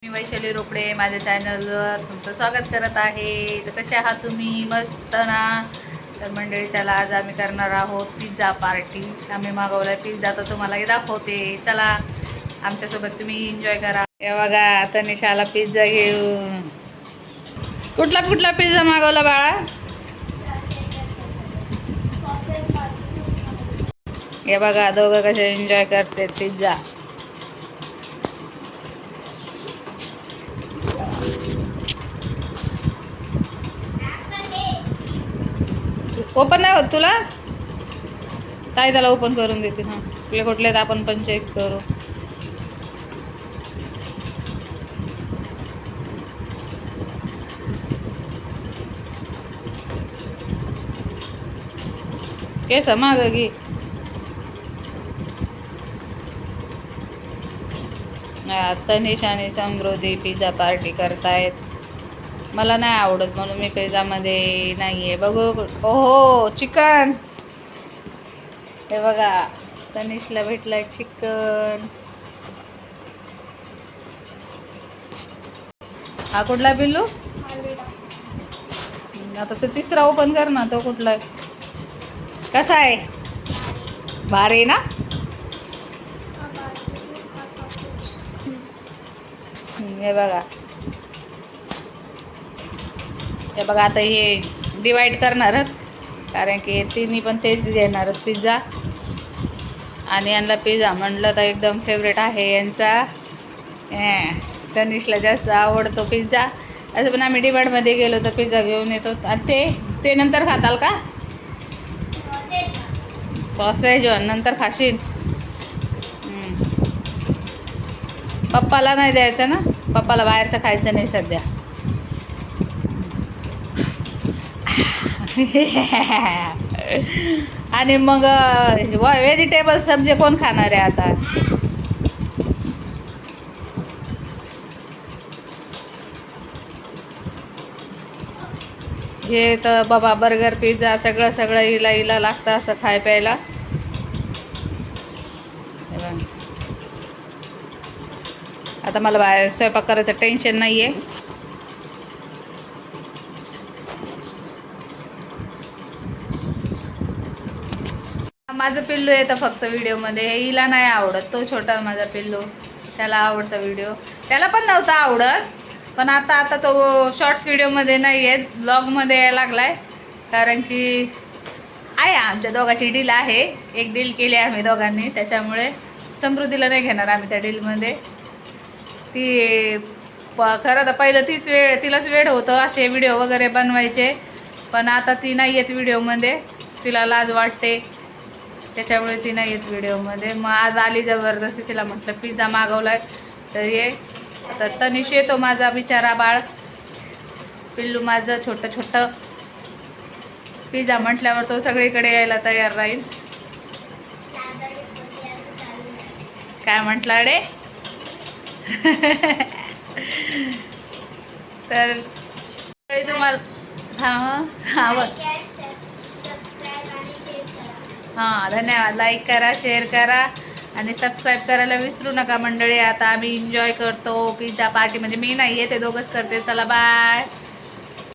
मी वैशाली रोकडे माझ्या चॅनलवर तुमचं स्वागत करत आहे. तर कसे आहात तुम्ही? मस्त ना. तर मंडळी चला आज आम्ही करणार आहोत पिझ्झा पार्टी. आम्ही मागवलाय पिझ्झा तर तुम्हालाही दाखवते. चला आमच्यासोबत तुम्ही एन्जॉय करा. हे बघा तनिषाला पिझ्झा घेऊन. कुठला पिझ्झा मागवला बाळा? हे बघा दोघं कसे एन्जॉय करते पिझ्झा. ओपन नाही होत तुला? काय त्याला ओपन करून देते. हां कुठले आपण पण चेक करू. केस माग घे. तनिष आणि समृद्धी पिझ्झा पार्टी करतायत. मला नाही आवडत म्हणून मी पिझ्झामध्ये नाही आहे. बघू. ओहो चिकन. हे बघा तनिषला भेटलाय चिकन. हा कुठला पिल्लू? आता तो तिसरा ओपन कर ना. तो कुठला आहे? कसा आहे? भारी ना. हे बघा आता हे डिवाइड करणार कारण की तिन्ही पण तेच घेणार पिझ्झा. आणि यांना पिझ्झा म्हणलं तर एकदम फेवरेट आहे यांचा. तनिषला जास्त आवडतो पिझ्झा. असं पण आम्ही डिमार्टमध्ये गेलो तर पिझ्झा घेऊन येतो. आणि ते नंतर खाताल का? सॉसेज नंतर खाशील. पप्पाला नाही द्यायचं ना. पप्पाला बाहेरचं खायचं नाही सध्या. आणि मग व्हेजिटेबल सब्जी कोण खाणार आहे आता? हे तर बाबा बर्गर पिझ्झा सगळं हिला लागतं असं खाय प्यायला. आता मला बाहेर स्वयंपाक करायचं टेन्शन नाही आहे. माझं पिल्लू येतं फक्त व्हिडिओमध्ये. हिला नाही आवडत. तो छोटा माझा पिल्लू त्याला आवडतं व्हिडिओ. त्याला पण नव्हता आवडत पण आता तो शॉर्ट्स व्हिडिओमध्ये नाही आहे, ब्लॉगमध्ये यायला लागलाय. कारण की आहे आमच्या दोघांची डील आहे. एक डील केली आम्ही दोघांनी. त्याच्यामुळे समृद्धीला नाही घेणार आम्ही त्या डीलमध्ये. ती खरं तर पहिलं तिलाच वेळ होतं असे व्हिडिओ वगैरे बनवायचे. पण आता ती नाही येत व्हिडिओमध्ये. तिला लाज वाटते त्याच्यामुळे ती नाही येत व्हिडिओमध्ये. मग आज आली जबरदस्ती. तिला म्हटलं पिझ्झा मागवलाय तर ये. तर तनिष येतो माझा बिचारा बाळ पिल्लू माझं छोटं. पिझ्झा म्हटल्यावर तो सगळीकडे यायला तयार राहील. काय म्हटला रे? तर तुम्हाला हां धन्यवाद. लाईक करा, शेअर करा आणि सबस्क्राईब करायला विसरू नका मंडळी. आता आम्ही एन्जॉय करतो पिझ्झा पार्टी. म्हणजे मी नाही आहे, ते दोघंच करते. चला बाय.